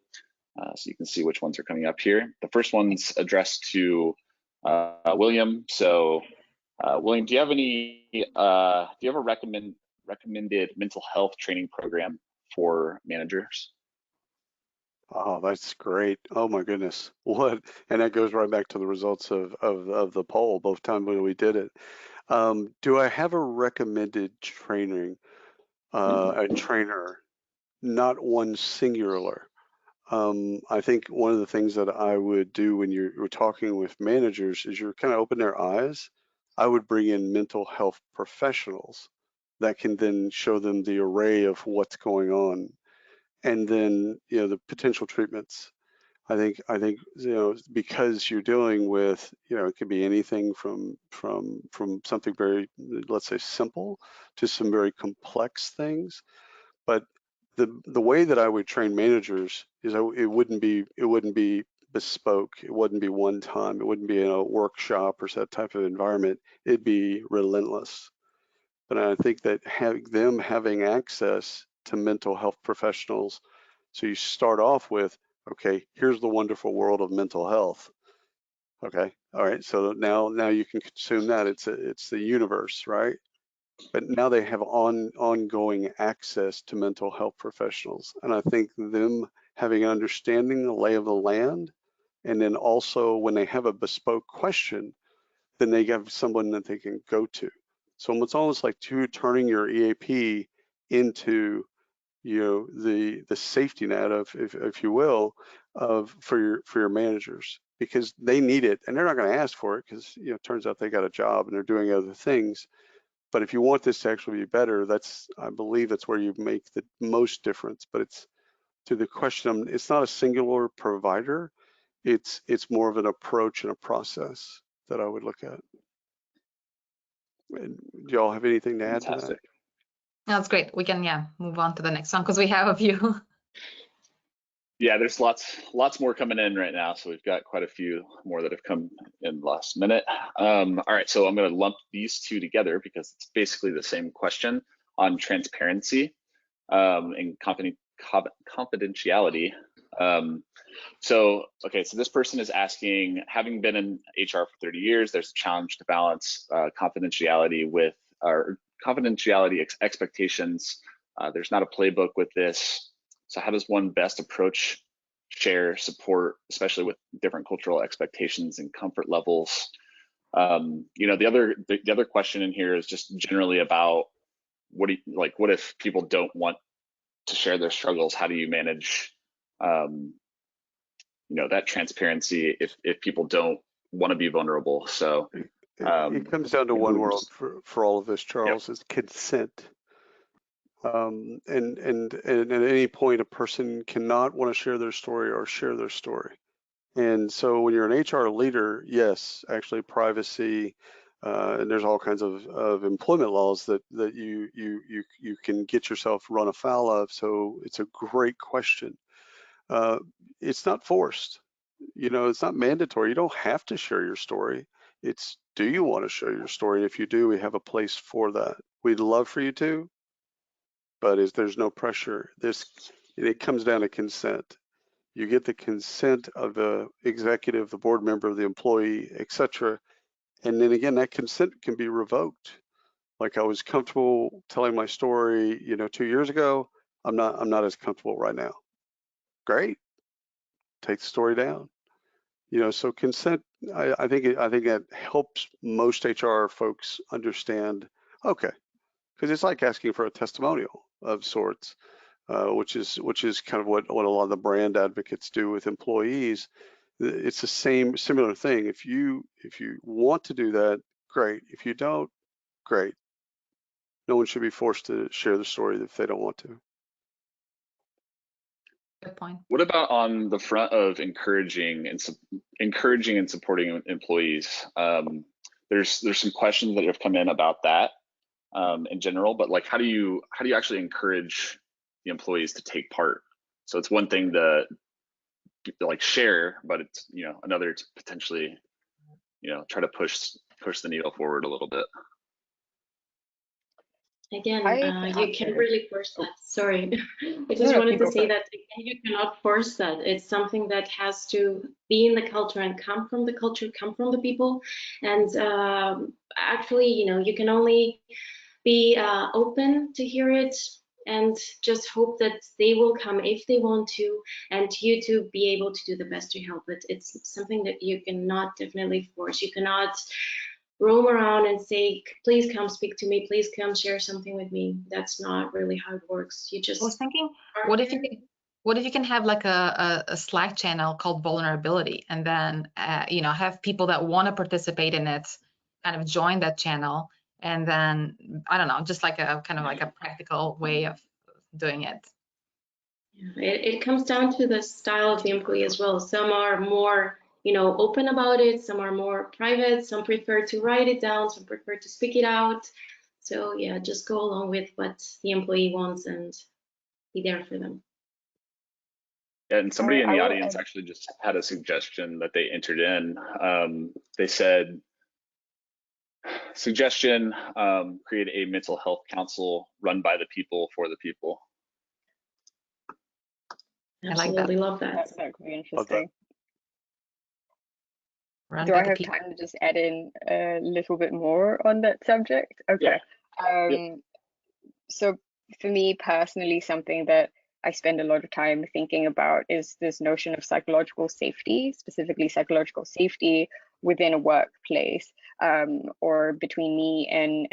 so you can see which ones are coming up here. The first one's addressed to William. So William, do you have a recommended mental health training program for managers? Oh, that's great. Oh my goodness. What? And that goes right back to the results of the poll, both times when we did it. Do I have a recommended training, a trainer? Not one singular. I think one of the things that I would do when you're talking with managers is you're kind of open their eyes. I would bring in mental health professionals that can then show them the array of what's going on. And then, the potential treatments. I think, because you're dealing with, it could be anything from something very, let's say, simple to some very complex things. But the way that I would train managers is it wouldn't be bespoke. It wouldn't be one time. It wouldn't be in a workshop or that type of environment. It'd be relentless. But I think that having access to mental health professionals, so you start off with, okay, here's the wonderful world of mental health. Okay, all right, so now you can consume that. It's the universe, right? But now they have ongoing access to mental health professionals, and I think them having an understanding, the lay of the land, and then also when they have a bespoke question, then they have someone that they can go to. So it's almost like turning your EAP into, the safety net of, if you will, for your managers, because they need it, and they're not going to ask for it because it turns out they got a job and they're doing other things. But if you want this to actually be better, I believe that's where you make the most difference. But it's to the question, it's not a singular provider. It's more of an approach and a process that I would look at. And do y'all have anything to add to that? Fantastic. No, that's great. We can, yeah, move on to the next one because we have a few. Yeah, there's lots more coming in right now. So we've got quite a few more that have come in last minute. All right, so I'm going to lump these two together because it's basically the same question on transparency and confidentiality. So this person is asking, having been in HR for 30 years, there's a challenge to balance confidentiality with our confidentiality expectations. There's not a playbook with this. So how does one best approach, share, support, especially with different cultural expectations and comfort levels? The other question in here is just generally about what if people don't want to share their struggles? How do you manage that transparency if people don't want to be vulnerable? So it comes down to one word for all of this, Charles. Yep. Is consent. And at any point, a person cannot want to share their story or share their story. And so when you're an HR leader, yes, actually privacy, and there's all kinds of employment laws that you can get yourself run afoul of. So it's a great question. It's not forced. It's not mandatory. You don't have to share your story. It's, do you want to share your story? And if you do, we have a place for that. We'd love for you to, but there's no pressure. It comes down to consent. You get the consent of the executive, the board member, the employee, etc. And then again, that consent can be revoked. Like, I was comfortable telling my story, 2 years ago. I'm not as comfortable right now. Great. Take the story down. So consent, I think that helps most HR folks understand, okay, because it's like asking for a testimonial of sorts, which is kind of what a lot of the brand advocates do with employees. It's the similar thing. If you want to do that, great. If you don't, great. No one should be forced to share the story if they don't want to. Good point. What about on the front of encouraging and supporting employees? There's some questions that have come in about that in general, but like, how do you actually encourage the employees to take part? So it's one thing to like share, but it's another to potentially try to push the needle forward a little bit. Again, you can really force that. Sorry, I just wanted to say that again, you cannot force that. It's something that has to be in the culture and come from the culture, come from the people. And actually, you can only be open to hear it and just hope that they will come if they want to, and you to be able to do the best to help it. It's something that you cannot definitely force. You cannot roam around and say, please come speak to me, please come share something with me. That's not really how it works. You just, I was thinking, what if you can have like a Slack channel called vulnerability, and then have people that want to participate in it kind of join that channel, and then I don't know, just like a kind of like a practical way of doing it. It comes down to the style of the employee as well. Some are more open about it, some are more private, some prefer to write it down, some prefer to speak it out. So yeah, just go along with what the employee wants and be there for them. And somebody in the audience actually just had a suggestion that they entered in. They said, suggestion, create a mental health council run by the people for the people. Absolutely, love that. That could be interesting. Do I have time to just add in a little bit more on that subject? Okay. Yeah. So for me personally, something that I spend a lot of time thinking about is this notion of psychological safety, specifically psychological safety within a workplace, or between me and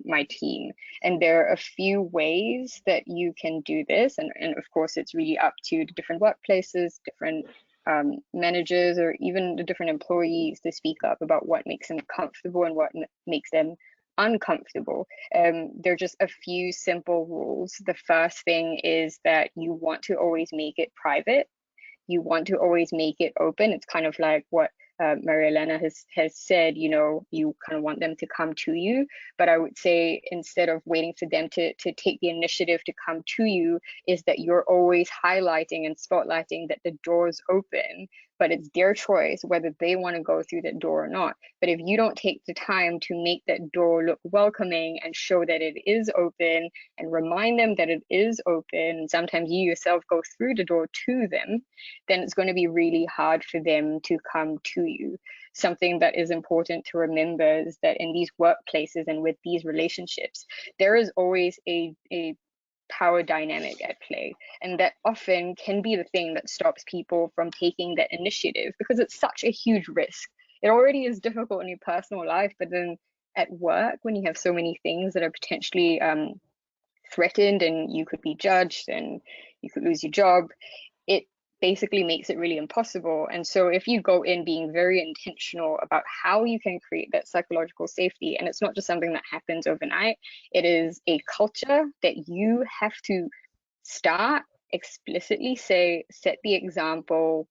my team. And there are a few ways that you can do this. And of course, it's really up to the different workplaces, different managers, or even the different employees to speak up about what makes them comfortable and what makes them uncomfortable. There are just a few simple rules. The first thing is that you want to always make it private. You want to always make it open. It's kind of like what Maria Elena has said, you know, you kind of want them to come to you. But I would say instead of waiting for them to take the initiative to come to you, is that you're always highlighting and spotlighting that the door is open, but it's their choice whether they want to go through that door or not. But if you don't take the time to make that door look welcoming and show that it is open and remind them that it is open, and sometimes you yourself go through the door to them, then it's going to be really hard for them to come to you. Something that is important to remember is that in these workplaces and with these relationships, there is always a power dynamic at play, and that often can be the thing that stops people from taking that initiative, because it's such a huge risk. It already is difficult in your personal life, but then at work, when you have so many things that are potentially threatened and you could be judged and you could lose your job, it basically makes it really impossible. And so if you go in being very intentional about how you can create that psychological safety, and it's not just something that happens overnight, it is a culture that you have to start, explicitly say, set the example,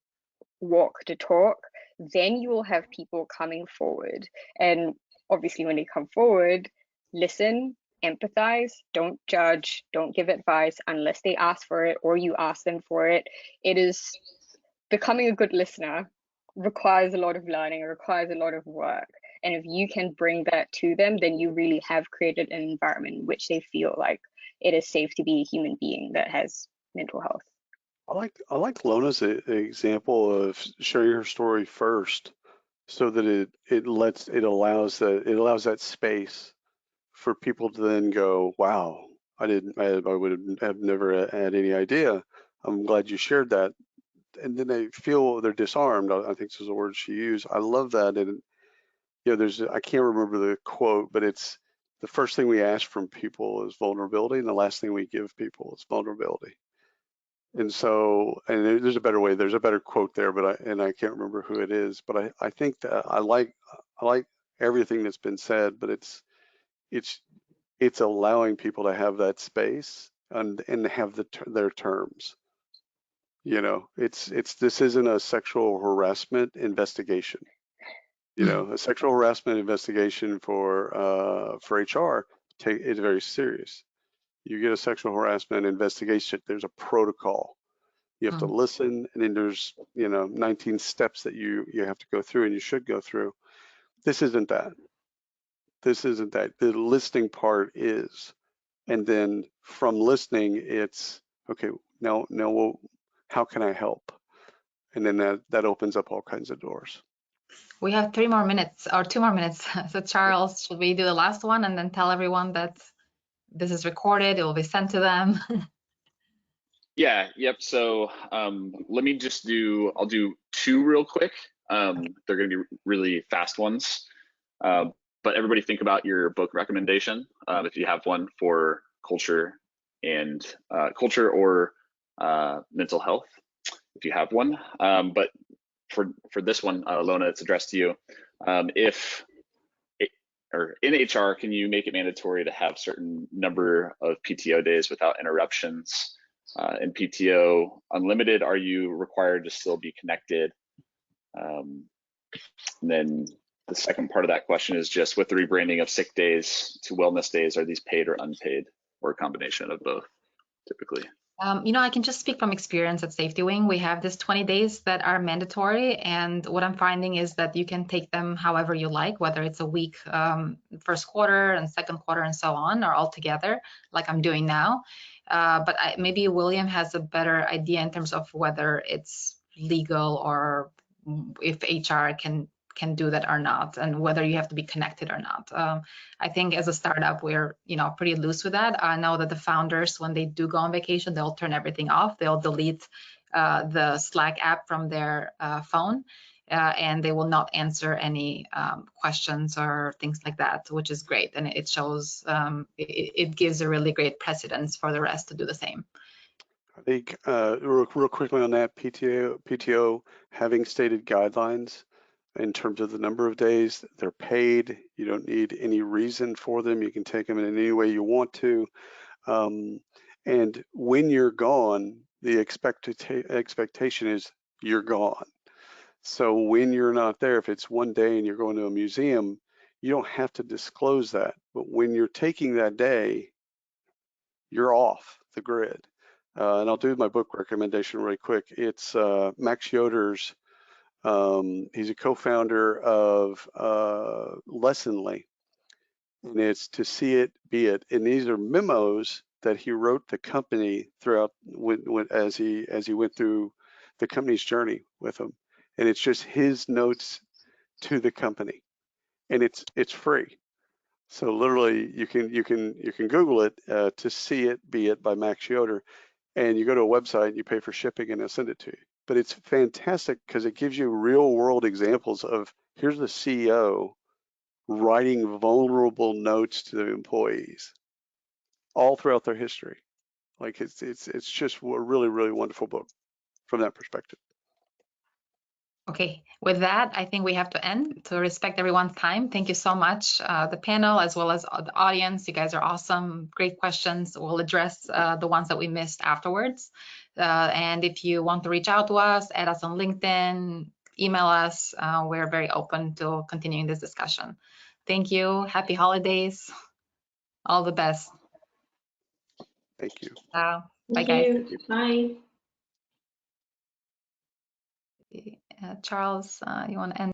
walk the talk, then you will have people coming forward. And obviously when they come forward, listen, empathize, don't judge, don't give advice unless they ask for it or you ask them for it. It is becoming a good listener requires a lot of learning, it requires a lot of work. And if you can bring that to them, then you really have created an environment in which they feel like it is safe to be a human being that has mental health. I like Lona's example of sharing her story first, so that it allows that space for people to then go, wow, I would have never had any idea. I'm glad you shared that. And then they feel they're disarmed. I think this is the word she used. I love that. And you know, I can't remember the quote, but it's the first thing we ask from people is vulnerability, and the last thing we give people is vulnerability. And so, and there's a better way. There's a better quote there, but I can't remember who it is. But I think that I like everything that's been said, but it's allowing people to have that space and have their terms. You know, this isn't a sexual harassment investigation. You know, a sexual harassment investigation for HR is very serious. You get a sexual harassment investigation, there's a protocol. You have to listen, and then there's 19 steps that you have to go through, and you should go through. This isn't that. This isn't that. The listening part is, and then from listening, it's okay. Now, how can I help? And then that opens up all kinds of doors. We have 3 more minutes or 2 more minutes. So Charles, should we do the last one and then tell everyone that this is recorded, it will be sent to them? Yeah, yep. So let me just I'll do 2 real quick. They're gonna be really fast ones. But everybody think about your book recommendation, if you have one for culture and culture or mental health, if you have one. But for this one, Lona, it's addressed to you. Or in HR, can you make it mandatory to have certain number of PTO days without interruptions? In PTO unlimited, are you required to still be connected? And then the second part of that question is just with the rebranding of sick days to wellness days, are these paid or unpaid, or a combination of both typically? You know, I can just speak from experience at SafetyWing. We have this 20 days that are mandatory, and what I'm finding is that you can take them however you like, whether it's a week, first quarter and second quarter and so on, or all together, like I'm doing now. But maybe William has a better idea in terms of whether it's legal or if HR can do that or not, and whether you have to be connected or not. I think as a startup, we're pretty loose with that. I know that the founders, when they do go on vacation, they'll turn everything off. They'll delete the Slack app from their phone, and they will not answer any questions or things like that, which is great. And it shows, it gives a really great precedence for the rest to do the same. I think real quickly on that, PTO having stated guidelines in terms of the number of days. They're paid. You don't need any reason for them. You can take them in any way you want to. And when you're gone, the expectation is you're gone. So when you're not there, if it's one day and you're going to a museum, you don't have to disclose that. But when you're taking that day, you're off the grid. And I'll do my book recommendation really quick. It's Max Yoder's. He's a co-founder of Lessonly, and it's To See It, Be It. And these are memos that he wrote the company throughout as he went through the company's journey with them. And it's just his notes to the company, and it's free. So literally, you can Google it, To See It, Be It by Max Yoder, and you go to a website and you pay for shipping and they'll send it to you. But it's fantastic because it gives you real world examples of here's the CEO writing vulnerable notes to the employees all throughout their history. Like it's just a really, really wonderful book from that perspective. Okay, with that, I think we have to end to respect everyone's time. Thank you so much, the panel, as well as the audience. You guys are awesome, great questions. We'll address the ones that we missed afterwards. And if you want to reach out to us, add us on LinkedIn, email us. We're very open to continuing this discussion. Thank you. Happy holidays. All the best. Thank you. Bye, Thank guys. you. Bye. Charles, you want to end?